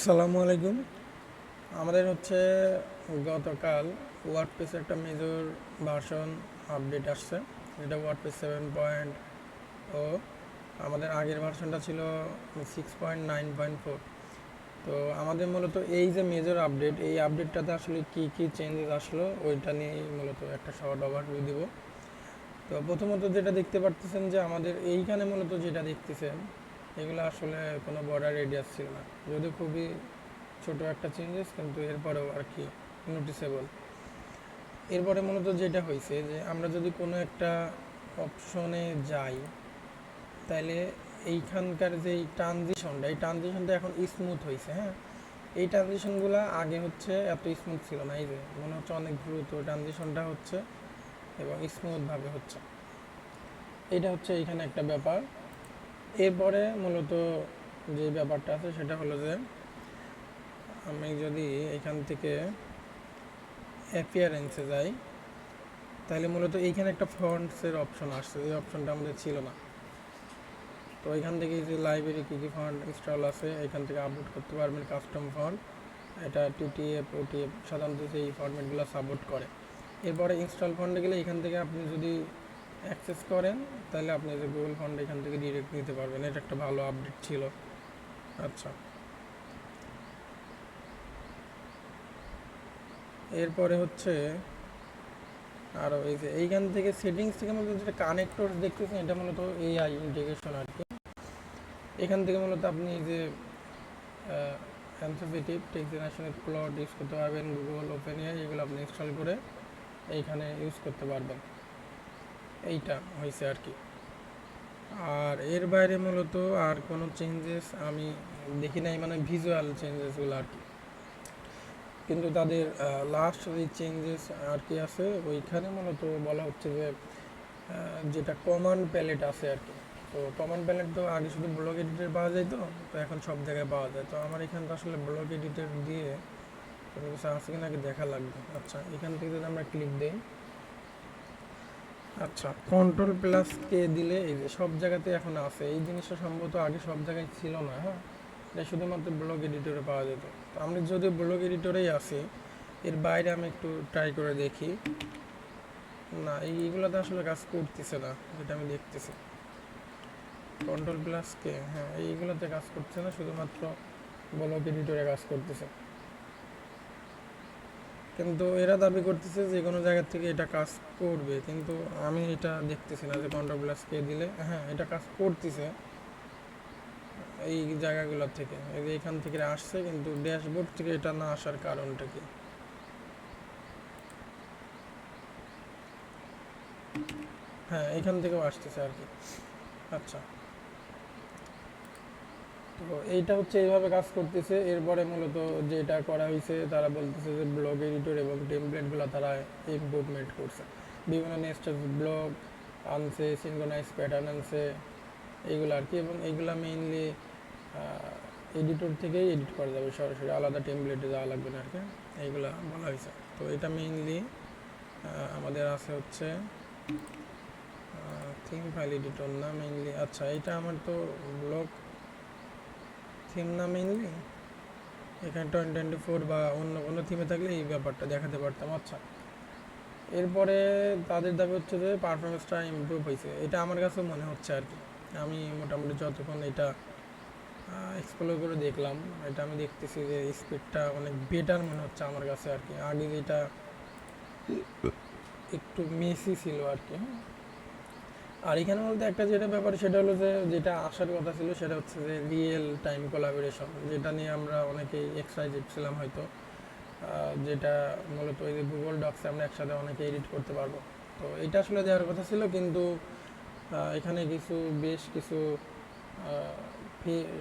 আসসালামু আলাইকুম। আমাদের হচ্ছে গতকাল ওয়ার্ডপ্রেসে একটা মেজর ভার্সন আপডেট আসছে, যেটা ওয়ার্ডপ্রেস 7.0। আমাদের আগের ভার্সনটা ছিল 6.9.4। তো আমাদের মূলত এই যে মেজর আপডেট, এই আপডেটটাতে আসলে কি কি চেঞ্জেস আসলো ওইটা নিয়েই মূলত একটা শর্ট ওভারভিউ দিব। তো প্রথমত যেটা দেখতে পারতেছেন যে আমাদের এইখানে মূলত যেটা দেখতেছেন এগুলো আসলে কোনো বর্ডার রেডিয়াস ছিল না, যদিও খুবই ছোট একটা চেঞ্জেস, কিন্তু এরপরেও আর কি নোটিসেবল। এরপরে মূলত যেটা হয়েছে যে আমরা যদি কোনো একটা অপশনে যাই, তাহলে এইখানকার যে এই ট্রানজিশনটা এখন স্মুথ হয়েছে। হ্যাঁ, এই ট্রানজিশনগুলো আগে হচ্ছে এত স্মুথ ছিল না, এই যে মনে হচ্ছে অনেক দ্রুত ট্রানজিশনটা হচ্ছে এবং স্মুথভাবে হচ্ছে। এটা হচ্ছে এইখানে একটা ব্যাপার। এরপরে মূলত যে ব্যাপারটা আছে সেটা হলো যে আমি যদি এখান থেকে অ্যাপিয়ারেন্সে যাই, তাহলে মূলত এইখানে একটা ফন্টসের অপশন আসছে, এই অপশনটা আমাদের ছিল না। তো এখান থেকে যে লাইব্রেরি কী কী ফন্ট ইনস্টল আছে এখান থেকে আপলোড করতে পারবেন কাস্টম ফন্ট। এটা টিটিএফ ওটিএফ সাধারণত এই ফরম্যাটগুলো সাপোর্ট করে। এরপরে ইনস্টল ফন্টে গেলে এখান থেকে আপনি যদি অ্যাক্সেস করেন তাহলে আপনি যে গুগল ফন্ট এখান থেকে ডিরেক্ট নিতে পারবেন। এটা একটা ভালো আপডেট ছিল। আচ্ছা, এরপরে হচ্ছে আরও এই যে এইখান থেকে সেটিংস থেকে মূলত যেটা কানেক্টর দেখতেছেন এটা মূলত এআই ইন্টিগ্রেশন আর কি। এখান থেকে মূলত আপনি যে অ্যানসিপিটিভ টেক্সট জেনারেশনের প্লট ইউজ করতে পারবেন, গুগল ওপেন এআই এগুলো আপনি ইনস্টল করে এইখানে ইউজ করতে পারবেন। এইটা হয়েছে আর কি। আর এর বাইরে মূলত আর কোনো চেঞ্জেস আমি দেখি নাই, মানে ভিজুয়াল চেঞ্জেসগুলো আর কি। কিন্তু তাদের লাস্ট যে চেঞ্জেস আর কি আছে ওইখানে মূলত বলা হচ্ছে যে যেটা কমান্ড প্যালেট আছে আর কি। তো কমান্ড প্যালেট তো আগে শুধু ব্লগ এডিটর পাওয়া যায়, তো এখন সব জায়গায় পাওয়া যায়। তো আমার এখানটা আসলে ব্লগ এডিটর দিয়ে কোনো কিছু আছে কিনা আগে দেখা লাগবে। আচ্ছা, এখান থেকে যদি আমরা ক্লিক দিই, আচ্ছা কন্ট্রোল প্লাস কে দিলে এই যে সব জায়গাতে এখন আছে। এই জিনিসটা সম্ভবত আগে সব জায়গায় ছিল না। হ্যাঁ, এটা শুধুমাত্র ব্লগ এডিটরে পাওয়া যেত। তো আমি যদি ব্লগ এডিটরেই আসি, এর বাইরে আমি একটু ট্রাই করে দেখি। না, এইগুলোতে আসলে কাজ করতেছে না, যেটা আমি দেখতেছি। কন্ট্রোল প্লাস কে, হ্যাঁ এইগুলোতে কাজ করছে না, শুধুমাত্র ব্লগ এডিটরে কাজ করতেছে। কিন্তু এরা দাবি করতেছে যে কোনো জায়গা থেকে এটা কাজ করবে, কিন্তু আমি এটা দেখতেছি না যে কন্ট্রোল প্লাস কে দিলে হ্যাঁ এটা কাজ করতেছে এই জায়গাগুলোর থেকে। এই যে এখান থেকে আসছে, কিন্তু ড্যাশবোর্ড থেকে এটা না আসার কারণটা কি? হ্যাঁ, এখান থেকেও আসতেছে আর কি। আচ্ছা, তো এইটা হচ্ছে এইভাবে কাজ করতেছে। এরপরে মূলত যেটা করা হয়েছে তারা বলতেছে যে ব্লগ এডিটর এবং টেমপ্লেটগুলো তারা ইমপ্রুভমেন্ট করছে, বিভিন্ন নেস্টেড ব্লগ আনছে, সিনক্রোনাইজ প্যাটার্ন আনছে, এইগুলো আর কি। এবং এইগুলো মেইনলি এডিটর থেকেই এডিট করা যাবে, সরাসরি আলাদা টেমপ্লেটে যাওয়া লাগবে না আর কি, এইগুলো বলা হয়েছে। তো এটা মেইনলি আমাদের আছে হচ্ছে থিম ফাইল এডিটর না মেইনলি। আচ্ছা, এটা আমার তো ব্লগ থিম না মেইনলি, এখানে 2024 বা অন্য কোনো থিমে থাকলে এই ব্যাপারটা দেখাতে পারতাম। আচ্ছা, এরপরে তাদের দাবি হচ্ছে যে পারফরমেন্সটা ইমপ্রুভ হয়েছে, এটা আমার কাছে মনে হচ্ছে আর কি। আমি মোটামুটি যতক্ষণ এটা এক্সপ্লোর করে দেখলাম, এটা আমি দেখতেছি যে স্পিডটা অনেক বেটার মনে হচ্ছে আমার কাছে আর কি। আগে যেটা একটু মেসি ছিল আর কি। আর এখানে বলতে একটা যেটা ব্যাপার সেটা হলো যে যেটা আসার কথা ছিল সেটা হচ্ছে যে রিয়েল টাইম কোলাবোরেশন, যেটা নিয়ে আমরা অনেকেই এক্সাইটেড ছিলাম হয়তো, যেটা মূলত ওই যে গুগল ডক্সে আমরা একসাথে অনেকে এডিট করতে পারবো। তো এটা আসলে দেওয়ার কথা ছিল, কিন্তু এখানে বেশ কিছু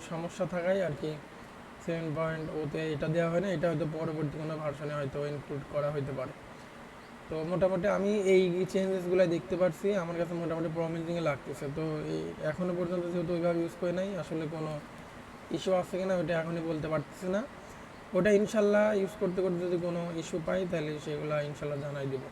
সমস্যা থাকায় আর কি 7.0-তে এটা দেওয়া হয় না। এটা হয়তো পরবর্তী কোনো ভার্সনে হয়তো ইনক্লুড করা হইতে পারে। তো মোটামুটি আমি এই চেঞ্জেসগুলো দেখতে পারছি, আমার কাছে মোটামুটি প্রমিজিংয়ে লাগতেছে। তো এই এখনও পর্যন্ত যেহেতু ওইভাবে ইউজ করে নাই, আসলে কোনো ইস্যু আছে কিনা ওইটা এখনই বলতে পারতেছি না। ওটা ইনশাল্লাহ ইউজ করতে করতে যদি কোনো ইস্যু পাই তাহলে সেগুলো ইনশাল্লাহ জানাই দেবো।